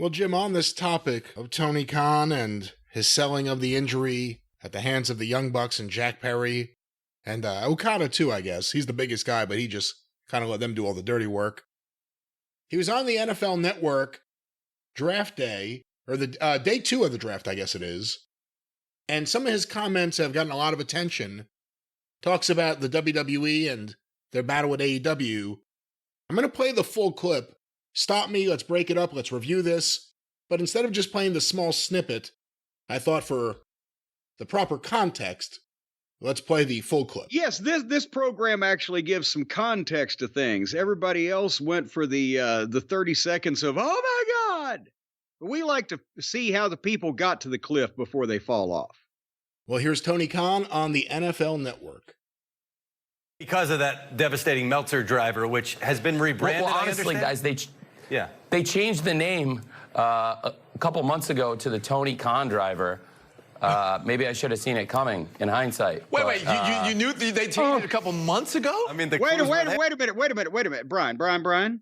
Well, Jim, on this topic of Tony Khan and his selling of the injury at the hands of the Young Bucks and Jack Perry, and Okada too, I guess. He's the biggest guy, but he just kind of let them do all the dirty work. He was on the NFL Network draft day, or the day 2 of the draft, I guess it is. And some of his comments have gotten a lot of attention. Talks about the WWE and their battle with AEW. I'm going to play the full clip. Stop me, let's break it up, let's review this. But instead of just playing the small snippet, I thought for the proper context, let's play the full clip. Yes, this program actually gives some context to things. Everybody else went for the 30 seconds of, oh my God! We like to see how the people got to the cliff before they fall off. Well, here's Tony Khan on the NFL Network. Because of that devastating Meltzer driver, which has been rebranded. Well, honestly, guys, they changed the name a couple months ago to the Tony Khan driver. Maybe I should have seen it coming in hindsight. Wait, you knew they changed it a couple months ago? I mean, wait a minute, Brian.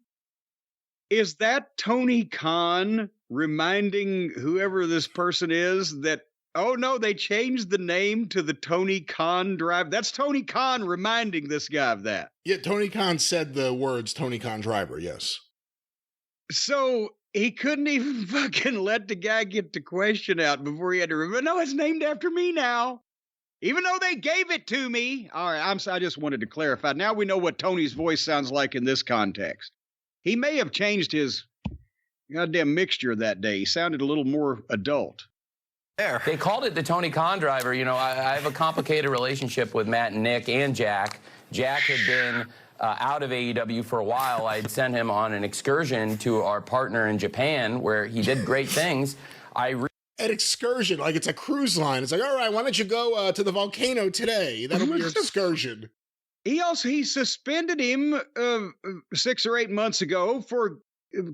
Is that Tony Khan reminding whoever this person is that, oh no, they changed the name to the Tony Khan driver? That's Tony Khan reminding this guy of that. Yeah, Tony Khan said the words Tony Khan driver, yes. So he couldn't even fucking let the guy get the question out before he had to remember. No, it's named after me now. Even though they gave it to me. All right, I just wanted to clarify. Now we know what Tony's voice sounds like in this context. He may have changed his goddamn mixture that day. He sounded a little more adult. They called it the Tony Khan driver. You know, I have a complicated relationship with Matt and Nick and Jack. Jack had been out of AEW for a while. I'd sent him on an excursion to our partner in Japan where he did great things. An excursion, like it's a cruise line. It's like, all right, why don't you go to the volcano today? That'll be your excursion. He suspended him 6 or 8 months ago for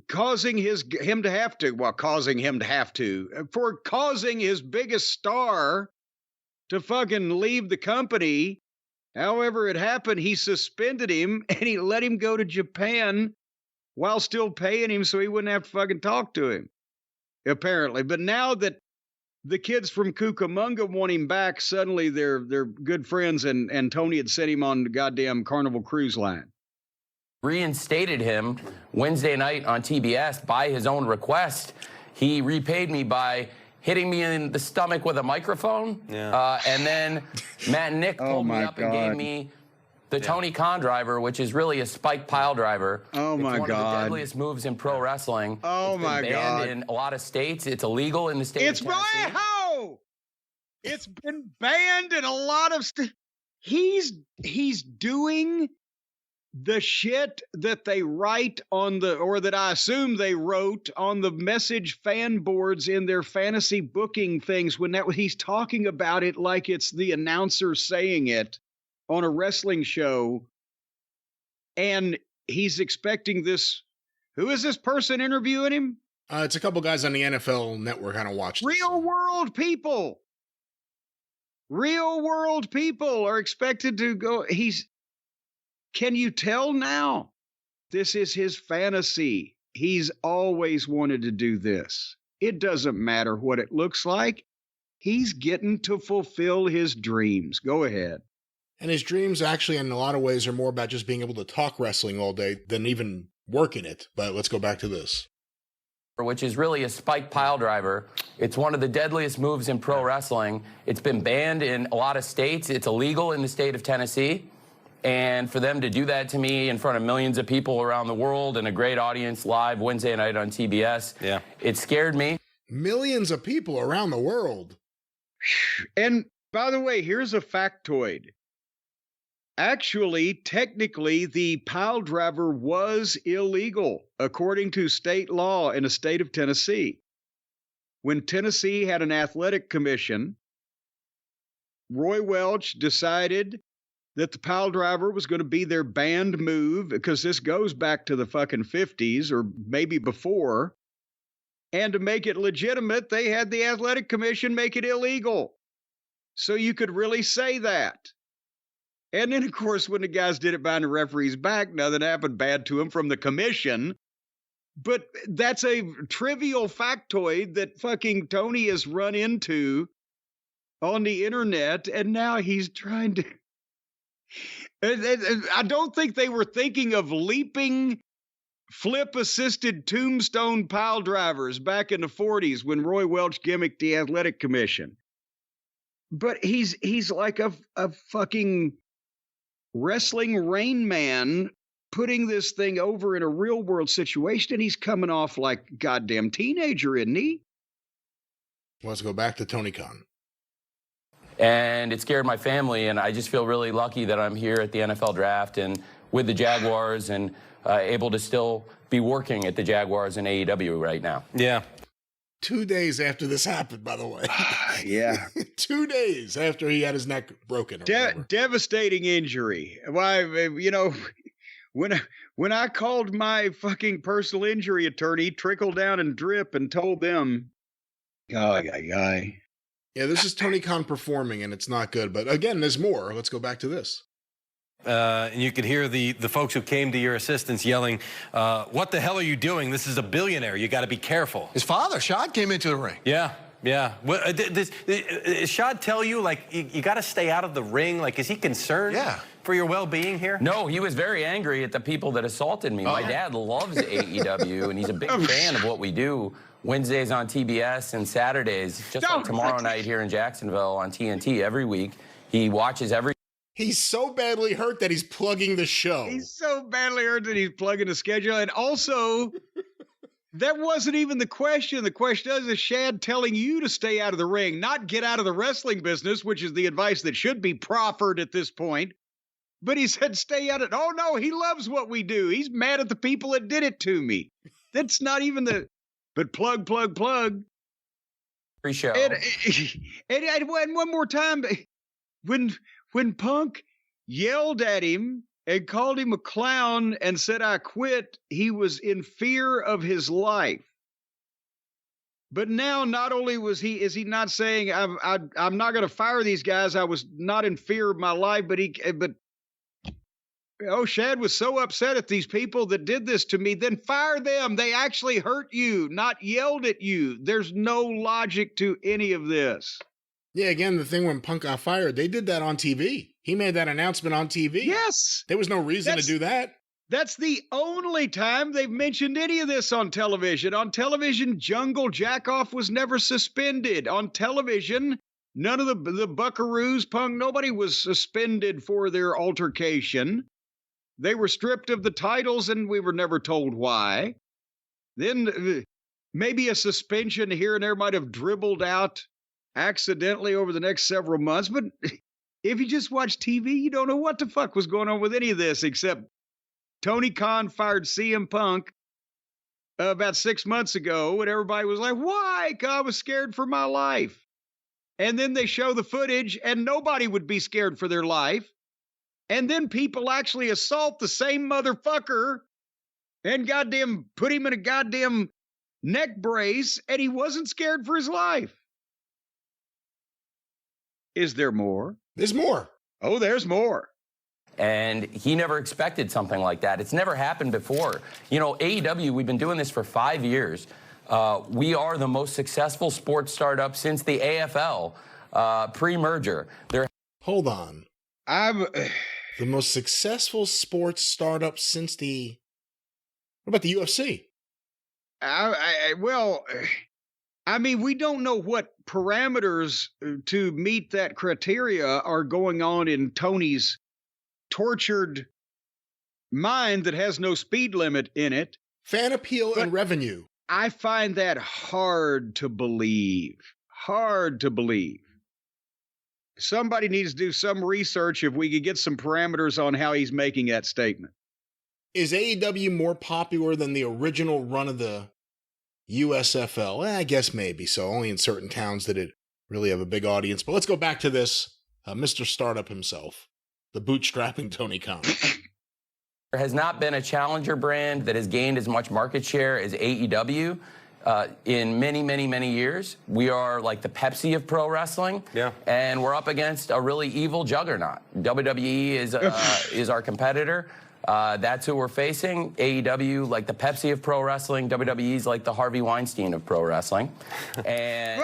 causing his biggest star to fucking leave the company. However it happened, he suspended him and he let him go to Japan while still paying him so he wouldn't have to fucking talk to him, apparently. But now that the kids from Cucamonga want him back, suddenly they're good friends, and Tony had sent him on the goddamn Carnival Cruise Line. Reinstated him Wednesday night on TBS by his own request. He repaid me by hitting me in the stomach with a microphone. Yeah. And then Matt and Nick pulled me up and gave me the Tony Khan driver, which is really a spike pile driver. Oh, my God. It's one of the deadliest moves in pro wrestling. Oh, my God. It's been banned in a lot of states. It's illegal in the state of Tennessee. It's been banned in a lot of states. He's doing the shit that they write on or that I assume they wrote on the message fan boards in their fantasy booking things when he's talking about it like it's the announcer saying it on a wrestling show. And he's expecting this. Who is this person interviewing him? It's a couple guys on the NFL Network. I don't watch this. Real world people are expected to go. Can you tell now? This is his fantasy. He's always wanted to do this. It doesn't matter what it looks like. He's getting to fulfill his dreams. Go ahead. And his dreams actually, in a lot of ways, are more about just being able to talk wrestling all day than even working it. But let's go back to this. Which is really a spike pile driver. It's one of the deadliest moves in pro wrestling. It's been banned in a lot of states. It's illegal in the state of Tennessee. And for them to do that to me in front of millions of people around the world and a great audience live Wednesday night on TBS, it scared me. Millions of people around the world. And by the way, here's a factoid. Actually, technically, the pile driver was illegal, according to state law in the state of Tennessee. When Tennessee had an athletic commission, Roy Welch decided that the pile driver was going to be their banned move, because this goes back to the fucking 50s or maybe before. And to make it legitimate, they had the athletic commission make it illegal. So you could really say that. And then, of course, when the guys did it behind the referee's back, nothing happened bad to them from the commission. But that's a trivial factoid that fucking Tony has run into on the internet, and now he's trying to. I don't think they were thinking of leaping, flip-assisted tombstone pile drivers back in the 40s when Roy Welch gimmicked the Athletic Commission. But he's like a fucking wrestling Rain Man putting this thing over in a real world situation, and he's coming off like a goddamn teenager, isn't he? Let's go back to Tony Khan. And it scared my family, and I just feel really lucky that I'm here at the NFL draft and with the Jaguars and able to still be working at the Jaguars and AEW right now. Yeah. 2 days after this happened, by the way. Yeah. 2 days after he had his neck broken. Devastating injury. Why, you know, when I called my fucking personal injury attorney, Trickle Down and Drip, and told them, Yeah, this is Tony Khan performing, and it's not good. But again, there's more. Let's go back to this. And you could hear the folks who came to your assistance yelling, what the hell are you doing? This is a billionaire. You got to be careful. His father, Shad, came into the ring. Yeah. Does Shad tell you, like, you got to stay out of the ring? Like, is he concerned for your well-being here? No, he was very angry at the people that assaulted me. My dad loves AEW, and he's a big fan of what we do. Wednesdays on TBS and Saturdays, just like tomorrow night here in Jacksonville on TNT every week. He watches every. He's so badly hurt that he's plugging the show. He's so badly hurt that he's plugging the schedule. And also, that wasn't even the question. The question is Shad telling you to stay out of the ring, not get out of the wrestling business, which is the advice that should be proffered at this point. But he said, stay out of it. Oh, no, he loves what we do. He's mad at the people that did it to me. That's not even the... But plug. Pre-show. And one more time, when Punk yelled at him and called him a clown and said, I quit, he was in fear of his life. But now, not only is he not saying, I'm not going to fire these guys, I was not in fear of my life, but Shad was so upset at these people that did this to me, then fire them. They actually hurt you, not yelled at you. There's no logic to any of this. Yeah, again, the thing when Punk got fired, they did that on TV. He made that announcement on TV. Yes. There was no reason to do that. That's the only time they've mentioned any of this on television. On television, Jungle Jackoff was never suspended. On television, none of the Buckaroos, Punk, nobody was suspended for their altercation. They were stripped of the titles, and we were never told why. Then maybe a suspension here and there might have dribbled out accidentally over the next several months. But if you just watch TV, you don't know what the fuck was going on with any of this, except Tony Khan fired CM Punk about 6 months ago, and everybody was like, why? 'Cause I was scared for my life. And then they show the footage, and nobody would be scared for their life. And then people actually assault the same motherfucker and goddamn put him in a goddamn neck brace, and he wasn't scared for his life. Is there more? There's more. Oh, there's more. And he never expected something like that. It's never happened before. You know, AEW, we've been doing this for 5 years. We are the most successful sports startup since the AFL pre-merger. Hold on. The most successful sports startup since the... What about the UFC? I mean, we don't know what parameters to meet that criteria are going on in Tony's tortured mind that has no speed limit in it. Fan appeal and revenue. I find that hard to believe. Hard to believe. Somebody needs to do some research if we could get some parameters on how he's making that statement. Is AEW more popular than the original run of the USFL? I guess maybe so. Only in certain towns did it really have a big audience. But let's go back to this. Mr. Startup himself. The bootstrapping Tony Khan. There has not been a challenger brand that has gained as much market share as AEW in many, many, many years. We are like the Pepsi of pro wrestling. Yeah. And we're up against a really evil juggernaut. WWE is our competitor. That's who we're facing. AEW, like the Pepsi of pro wrestling. WWE's like the Harvey Weinstein of pro wrestling. And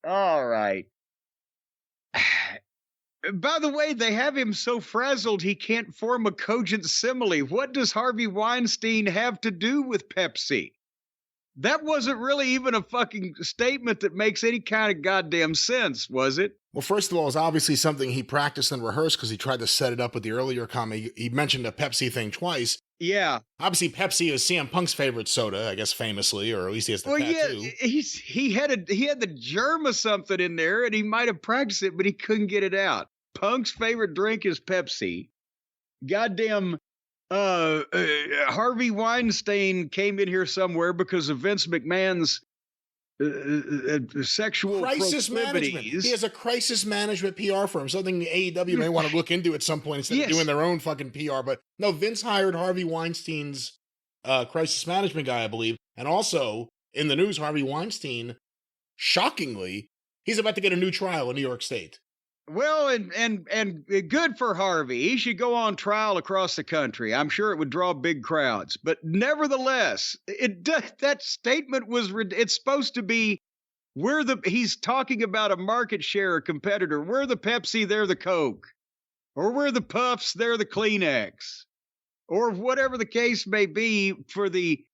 all right. By the way, they have him so frazzled he can't form a cogent simile. What does Harvey Weinstein have to do with Pepsi? That wasn't really even a fucking statement that makes any kind of goddamn sense, was it? Well, first of all, it's obviously something he practiced and rehearsed because he tried to set it up with the earlier comment. He mentioned a Pepsi thing twice. Yeah. Obviously, Pepsi is CM Punk's favorite soda, I guess famously, or at least he has the tattoo. Yeah, he had the germ of something in there, and he might have practiced it, but he couldn't get it out. Punk's favorite drink is Pepsi. Goddamn, Harvey Weinstein came in here somewhere because of Vince McMahon's sexual crisis proclivities. Management. He has a crisis management PR firm, something the AEW may want to look into at some point instead of doing their own fucking PR. But no, Vince hired Harvey Weinstein's crisis management guy, I believe. And also, in the news, Harvey Weinstein, shockingly, he's about to get a new trial in New York State. Well, and good for Harvey. He should go on trial across the country. I'm sure it would draw big crowds. But nevertheless, that statement was, it's supposed to be, he's talking about a market share competitor. We're the Pepsi, they're the Coke. Or we're the Puffs, they're the Kleenex. Or whatever the case may be for the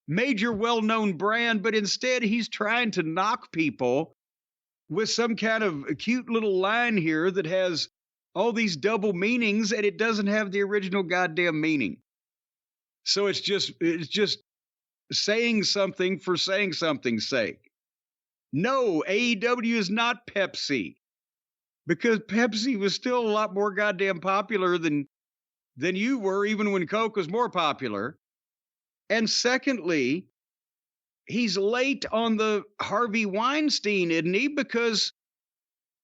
major well-known brand. But instead, he's trying to knock people with some kind of cute little line here that has all these double meanings, and it doesn't have the original goddamn meaning. So it's just saying something for saying something's sake. No, AEW is not Pepsi, because Pepsi was still a lot more goddamn popular than you were, even when Coke was more popular. And secondly, he's late on the Harvey Weinstein, isn't he? Because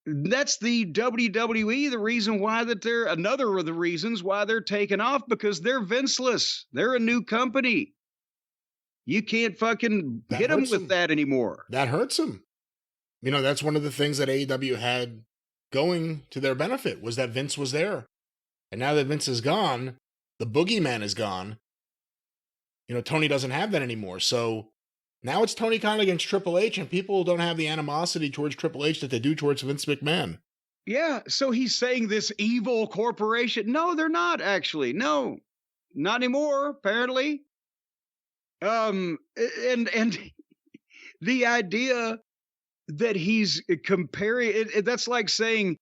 that's the WWE, the reason why another of the reasons why they're taking off, because they're Vinceless. They're a new company. You can't fucking hit them with that anymore. That hurts them. You know, that's one of the things that AEW had going to their benefit, was that Vince was there. And now that Vince is gone, the boogeyman is gone. You know, Tony doesn't have that anymore. So now it's Tony Khan against Triple H, and people don't have the animosity towards Triple H that they do towards Vince McMahon. Yeah, so he's saying this evil corporation. No, they're not, actually. No, not anymore, apparently. And the idea that he's comparing it, that's like saying,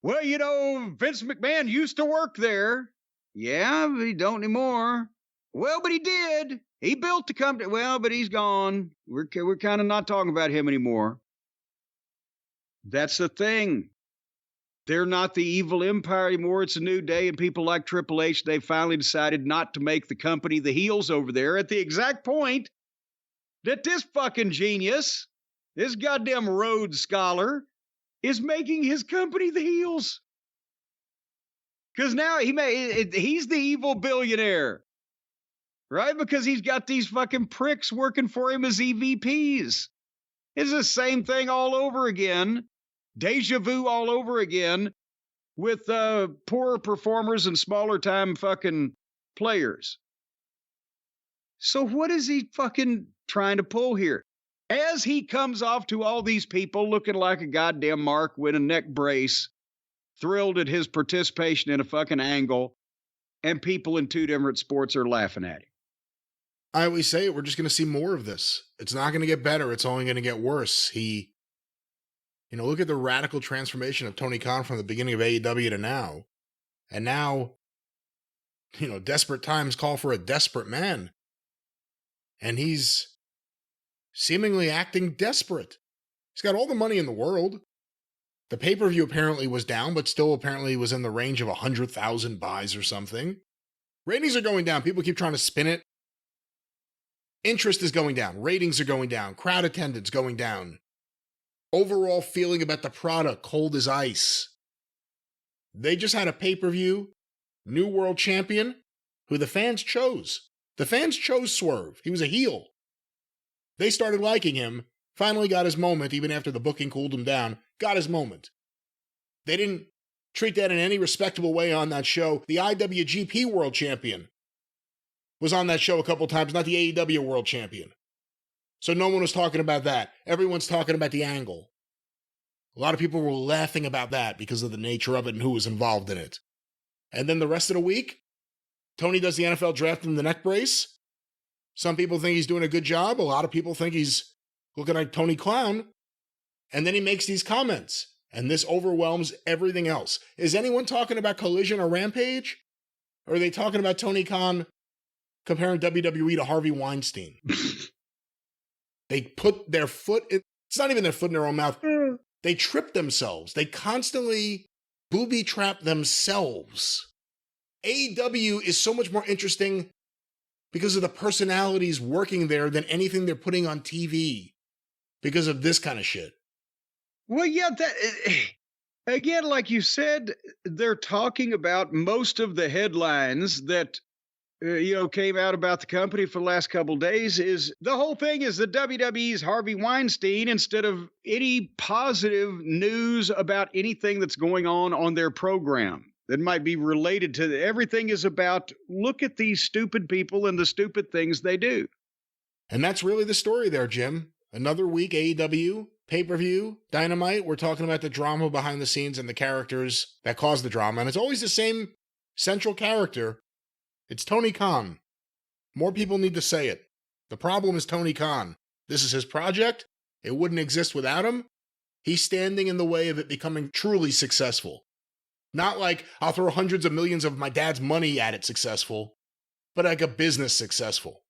well, you know, Vince McMahon used to work there. Yeah, but he don't anymore. Well, but he did. He built the company. Well, but he's gone. We're kind of not talking about him anymore. That's the thing. They're not the evil empire anymore. It's a new day, and people like Triple H, they finally decided not to make the company the heels over there at the exact point that this fucking genius, this goddamn Rhodes Scholar, is making his company the heels. Because now he's the evil billionaire. Right? Because he's got these fucking pricks working for him as EVPs. It's the same thing all over again. Deja vu all over again with poorer performers and smaller time fucking players. So what is he fucking trying to pull here? As he comes off to all these people looking like a goddamn mark with a neck brace, thrilled at his participation in a fucking angle, and people in two different sports are laughing at him. I always say it, we're just going to see more of this. It's not going to get better. It's only going to get worse. Look at the radical transformation of Tony Khan from the beginning of AEW to now. And now, desperate times call for a desperate man. And he's seemingly acting desperate. He's got all the money in the world. The pay-per-view apparently was down, but still apparently was in the range of 100,000 buys or something. Ratings are going down. People keep trying to spin it. Interest is going down. Ratings are going down. Crowd attendance going down. Overall feeling about the product, cold as ice. They just had a pay-per-view, new world champion, who the fans chose. The fans chose Swerve. He was a heel. They started liking him, finally got his moment, even after the booking cooled him down, got his moment. They didn't treat that in any respectable way on that show. The IWGP World Champion was on that show a couple times, not the AEW World Champion. So no one was talking about that. Everyone's talking about the angle. A lot of people were laughing about that because of the nature of it and who was involved in it. And then the rest of the week, Tony does the NFL draft in the neck brace. Some people think he's doing a good job. A lot of people think he's looking like Tony Clown. And then he makes these comments. And this overwhelms everything else. Is anyone talking about Collision or Rampage? Or are they talking about Tony Khan comparing WWE to Harvey Weinstein? They put their foot in, it's not even their foot in their own mouth. They trip themselves. They constantly booby trap themselves. AEW is so much more interesting because of the personalities working there than anything they're putting on TV because of this kind of shit. Well, yeah, again, like you said, they're talking about most of the headlines that came out about the company for the last couple of days. Is the whole thing is the WWE's Harvey Weinstein instead of any positive news about anything that's going on their program that might be related to everything is about, look at these stupid people and the stupid things they do. And that's really the story there, Jim. Another week, AEW, pay-per-view, Dynamite. We're talking about the drama behind the scenes and the characters that cause the drama. And it's always the same central character. It's Tony Khan. More people need to say it. The problem is Tony Khan. This is his project. It wouldn't exist without him. He's standing in the way of it becoming truly successful. Not like I'll throw hundreds of millions of my dad's money at it successful, but like a business successful.